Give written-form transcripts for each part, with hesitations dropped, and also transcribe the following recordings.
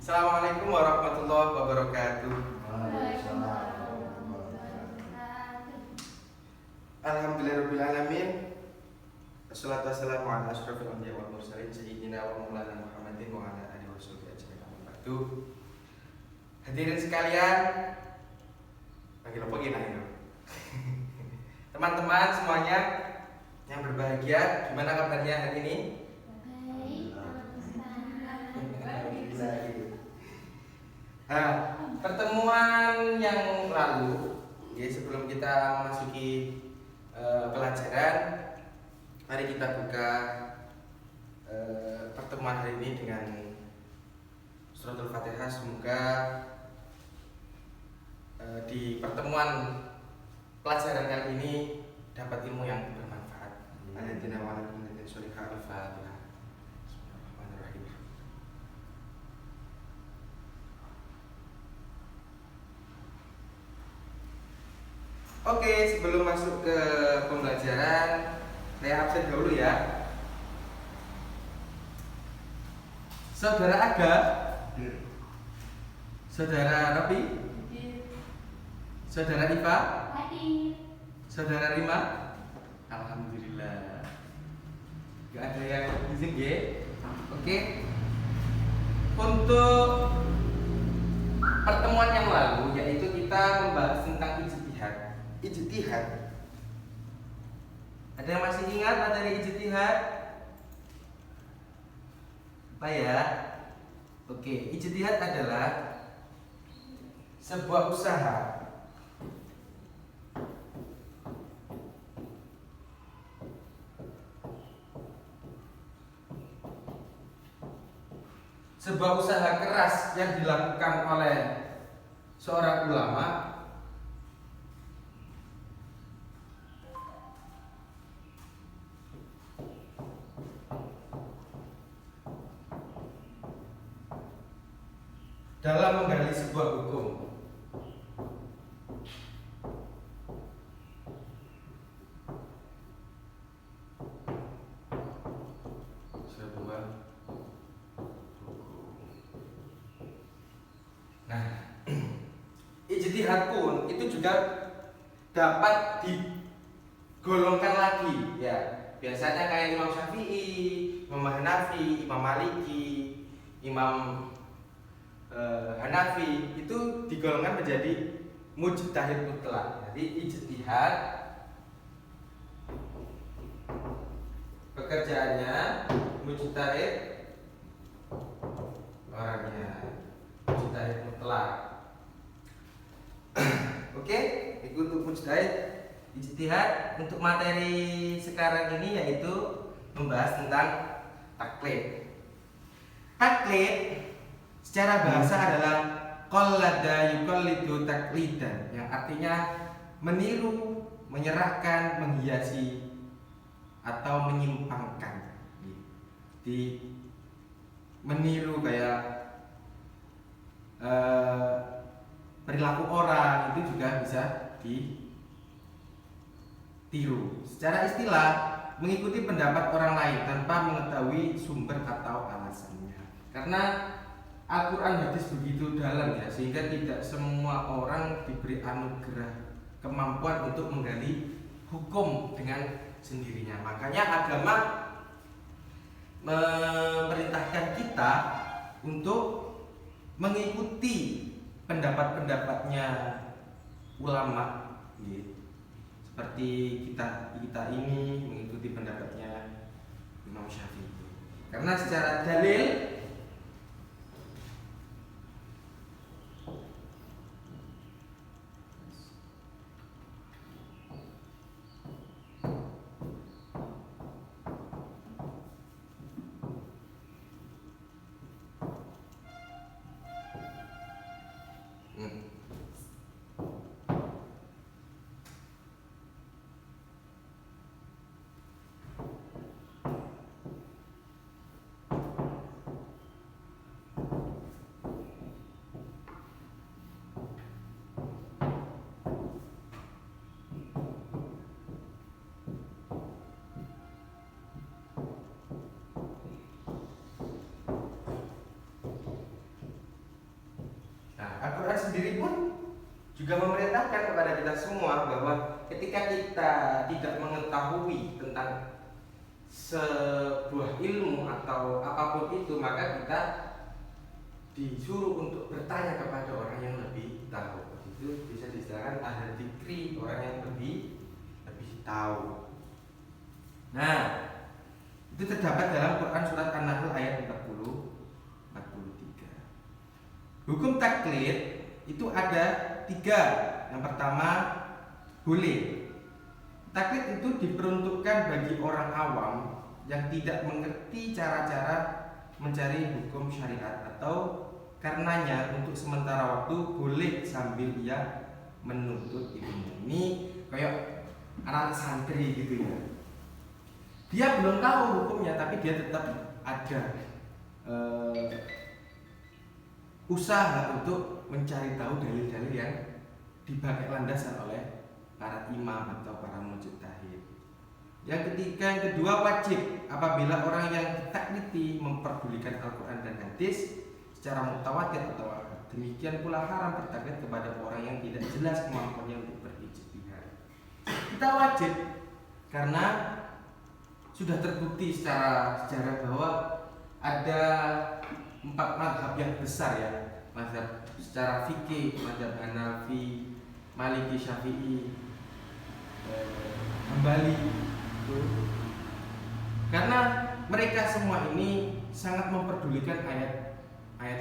Assalamualaikum warahmatullahi wabarakatuh. Alhamdulillahirabbil alamin. Wassalatu wassalamu ala asyrofil anbiya'i wal mursalin sayyidina wa maulana Muhammadin wa ala alihi washabihi ajmain. Amma ba'du. Hadirin sekalian, panggil apa gini itu? Teman-teman semuanya yang berbahagia, gimana kabarnya hari ini? Nah, pertemuan yang lalu, ya sebelum kita memasuki pelajaran, mari kita buka pertemuan hari ini dengan suratul Fatihah. Semoga di pertemuan pelajaran kali ini dapat ilmu yang bermanfaat. Alladzina wa'alakum min sholiha al-Fatihah. Bismillahirrahmanirrahim. Oke, sebelum masuk ke pembelajaran, saya absen dulu ya. Saudara Aga, Saudara Robi, Saudara Iva, Saudara Rima. Alhamdulillah. Gak ada yang izin ya. Oke. Untuk pertemuan yang lalu, yaitu kita membahas tentang ijtihad. Ada yang masih ingat materi ijtihad? Apa ya? Oke, ijtihad adalah sebuah usaha keras yang dilakukan oleh seorang ulama dalam menggali sebuah hukum. Nah, ijtihad pun itu juga dapat digolongkan lagi ya. Biasanya kayak Imam Syafi'i, Imam Hanafi, Imam Maliki, Imam Hanafi itu digolongkan menjadi mujtahid mutlak. Jadi ijtihad pekerjaannya, mujtahid orangnya, mujtahid mutlak. Oke, itu untuk mujtahid. Ijtihad untuk materi sekarang ini yaitu membahas tentang taklid. Taklid secara bahasa adalah qallada yuqallidu taqlidan, yang artinya meniru, menyerahkan, menghiasi atau menyimpangkan. Di meniru kayak perilaku orang itu juga bisa ditiru. Secara istilah mengikuti pendapat orang lain tanpa mengetahui sumber atau alasannya. Karena Al-Quran hadis begitu dalam ya, sehingga tidak semua orang diberi anugerah kemampuan untuk menggali hukum dengan sendirinya. Makanya agama memerintahkan kita untuk mengikuti pendapat-pendapatnya ulama, gitu. Seperti kita ini mengikuti pendapatnya Imam Syafi'i. Karena secara dalil sendiri pun juga memerintahkan kepada kita semua bahwa ketika kita tidak mengetahui tentang sebuah ilmu atau apapun itu, maka kita disuruh untuk bertanya kepada orang yang lebih tahu. Itu bisa disebutkan ahli dzikri, orang yang lebih tahu. Nah, itu terdapat dalam Quran surat An-Nahl ayat 43. Hukum taklid itu ada 3. Yang pertama, boleh. Taklid itu diperuntukkan bagi orang awam yang tidak mengerti cara-cara mencari hukum syariat, atau karenanya untuk sementara waktu boleh sambil ia menuntut ilmu. Ini kayak anak santri gitu ya. Dia belum tahu hukumnya, tapi dia tetap ada usaha untuk mencari tahu dalil-dalil yang dipakai landasan oleh para imam atau para mujtahid. Yang kedua, wajib apabila orang yang ditaklidi memperdulikan Al-Quran dan hadis secara mutawatir atau ahad. Demikian pula haram bertaklid kepada orang yang tidak jelas kemampuannya untuk berijtihad. Kita wajib karena sudah terbukti secara sejarah bahwa ada 4 mazhab yang besar ya, mazhab secara fikih, mazhab Hanafi, Maliki, Syafi'i, Hambali. Karena mereka semua ini sangat memperdulikan ayat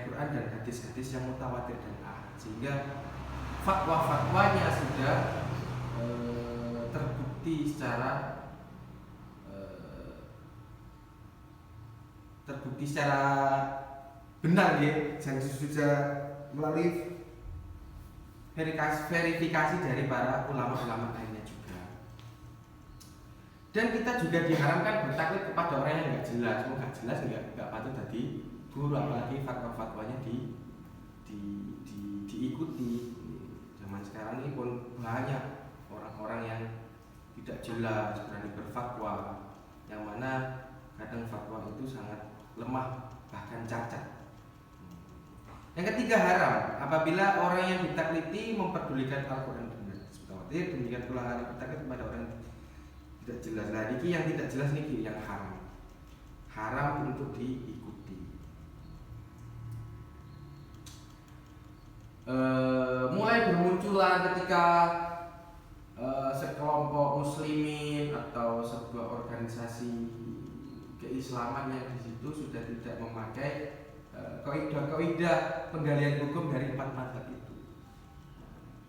Quran dan hadis-hadis yang mutawatir dan ahad, sehingga fatwa-fatwanya sudah terbukti secara benar ya, dan sudah melalui verifikasi dari para ulama-ulama lainnya juga. Dan kita juga diharamkan bertaklid kepada orang yang nggak jelas. Mau nggak jelas nggak patut tadi guru, apalagi fatwa-fatwanya diikuti. Zaman sekarang ini pun banyak orang-orang yang tidak jelas berani berfatwa, yang mana kadang fatwa itu sangat lemah, bahkan cacat. Yang ketiga, haram apabila orang yang ditaklidi memperdulikan Al-Quran dan hadis mutawatir. Demikian pula haram bertaklid kepada orang yang tidak jelas. Nah, ini yang tidak jelas ini yang haram untuk diikuti. Mulai bermunculan ketika sekelompok muslimin atau sebuah organisasi keislaman yang di situ sudah tidak memakai kaidah penggalian hukum dari 4 mazhab itu.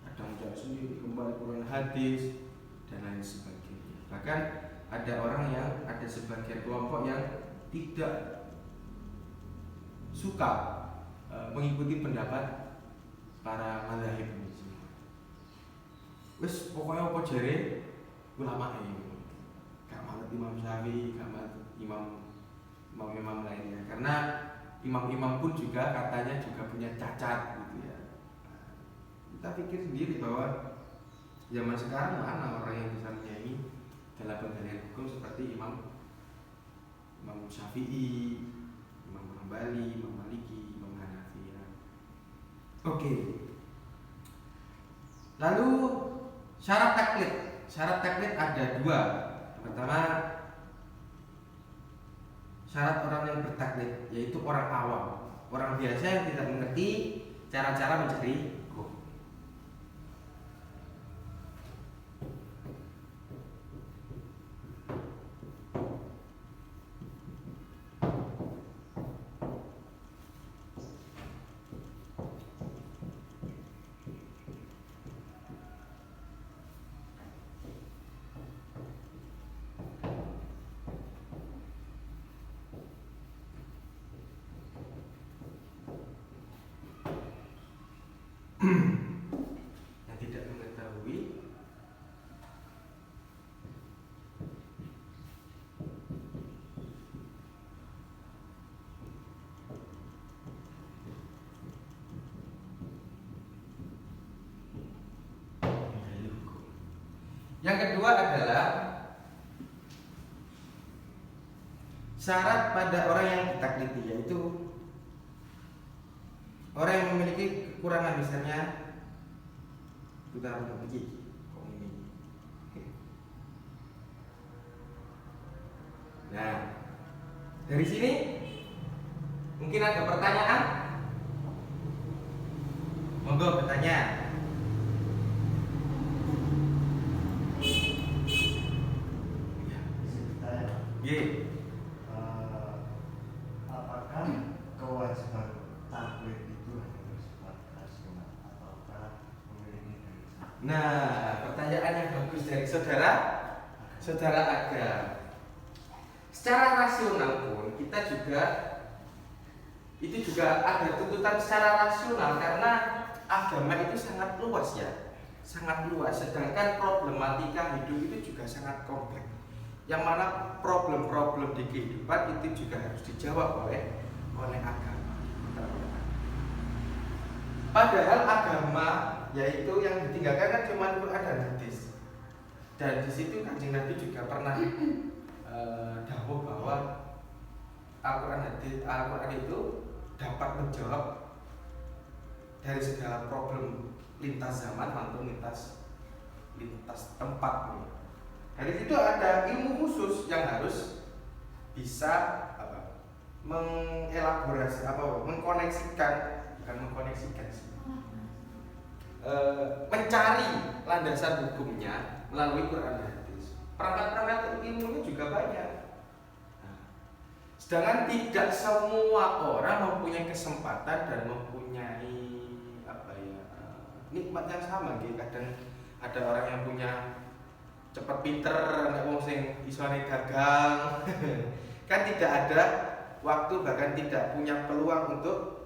Kadang mencari sendiri, kembali Quran hadis dan lain sebagainya. Bahkan ada sebagian kelompok yang tidak suka mengikuti pendapat para mazhab ini semua. Wes pokoknya apa jere ulama ini, gak manut Imam Syafi'i, gak manut imam lainnya, karena imam-imam pun juga katanya juga punya cacat gitu ya. Kita pikir sendiri bahwa zaman sekarang mana orang yang bisa menyanyi dalam penggalian hukum seperti Imam Syafi'i, Imam Hambali, Imam Maliki, Imam Hanafi ya. Oke. Lalu syarat taklid ada 2. Yang pertama, syarat orang yang bertaklid, yaitu orang awam, orang biasa yang tidak mengerti cara-cara mencari hukum. Yang tidak mengetahui Yang kedua adalah syarat pada orang yang ditaklidi, yaitu orang yang memiliki kekurangan misalnya putaran begini kok ini. Nah, dari sini mungkin ada pertanyaan. Monggo bertanya. Ye. Apakah kewajiban taklid itu hanya bersifat rasional ataukah memiliki dari sana? Nah, pertanyaan yang bagus dari saudara Aga. Secara rasional pun kita juga ada tuntutan secara rasional karena agama itu sangat luas ya, sangat luas. Sedangkan problematika hidup itu juga sangat kompleks. Yang mana problem-problem di kehidupan itu juga harus dijawab oleh agama. Padahal agama yaitu yang ditinggalkan kan cuma Quran dan hadis. Dan di situ Kanjeng Nabi juga pernah dawuh bahwa Al-Quran itu dapat menjawab dari segala problem lintas zaman maupun lintas tempat nih. Dari situ ada ilmu khusus yang harus bisa mengelaborasi mencari landasan hukumnya melalui Quran dan hadis. Perangkat-perangkat ilmunya juga banyak. Sedangkan tidak semua orang mempunyai kesempatan dan mempunyai nikmat yang sama gitu. Kadang ada orang yang punya cepat pinter, nek wong sing isone dagang. Kan tidak ada waktu, bahkan tidak punya peluang untuk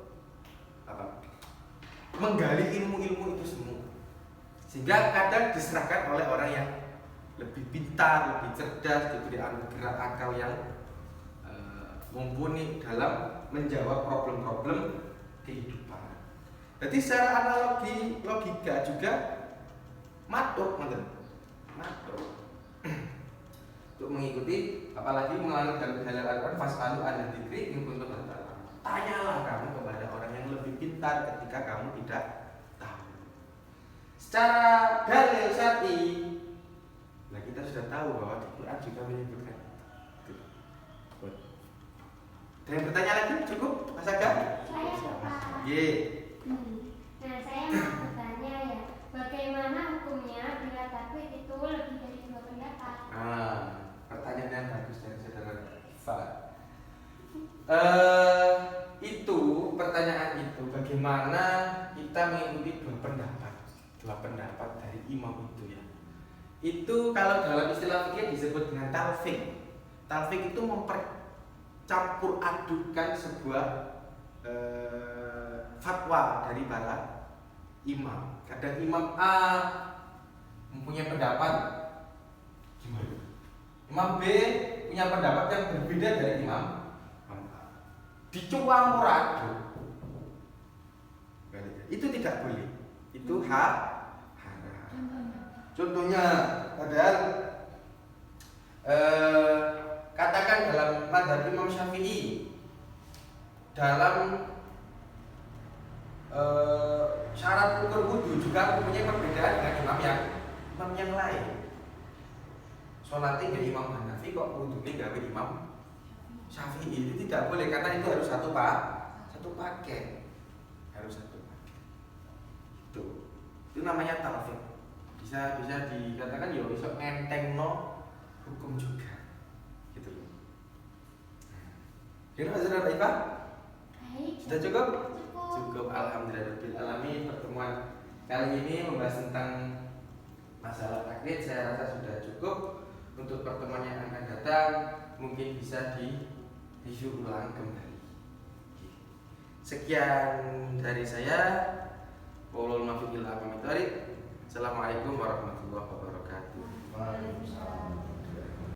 menggali ilmu-ilmu itu semua. Sehingga kadang diserahkan oleh orang yang lebih pintar, lebih cerdas, diberi anugerah akal yang mumpuni dalam menjawab problem-problem kehidupan. Jadi secara analogi logika juga matuk untuk mengikuti, apalagi melalui dalil Al-Quran fasalu an dzikri in kuntum la ta'lamun. Tanyalah kamu kepada orang yang lebih pintar ketika kamu tidak tahu. Secara dalil syar'i, nah kita sudah tahu bahwa di Quran juga menyebutkan itu. Ada yang bertanya lagi? Cukup, Mas Aga? Saya Pak. Ye. Nah, saya mau bertanya ya, bagaimana hukumnya bila taklid itu lebih dari dua pendapat? Pertanyaan yang bagus dari saudara Iva. Itu pertanyaan itu bagaimana kita mengikuti dua pendapat dari imam itu ya. Itu kalau dalam istilah fikih disebut dengan talfik. Talfik itu mempercampur adukan sebuah fatwa dari para imam. Kadang imam A mempunyai pendapat gimana? Imam B punya pendapat yang berbeda dari imam A. Dicuang radu. Itu tidak boleh. Itu haram. Contohnya, padahal katakan dalam mazhab Imam Syafi'i dalam syarat ukur wudhu juga mempunyai perbedaan dengan imam yang lain. Sholatnya dari Imam Hanafi kok wudhunya gawe Imam Syafi'i, itu tidak boleh karena itu harus satu paket. Harus satu paket. Itu namanya talfik. Bisa dikatakan ya iso ngentengno hukum juga. Gitu loh. Kira saudara Iva? Baik. Sudah cukup? Cukup, alhamdulillahirabbil alamin. Pertemuan kali ini membahas tentang masalah taklid saya rasa sudah cukup. Untuk pertemuan yang akan datang mungkin bisa di-review ulang kembali. Sekian dari saya. Wallahu muwaffiq ila aqwamit thoriq. Assalamualaikum warahmatullahi wabarakatuh. Waalaikumsalam.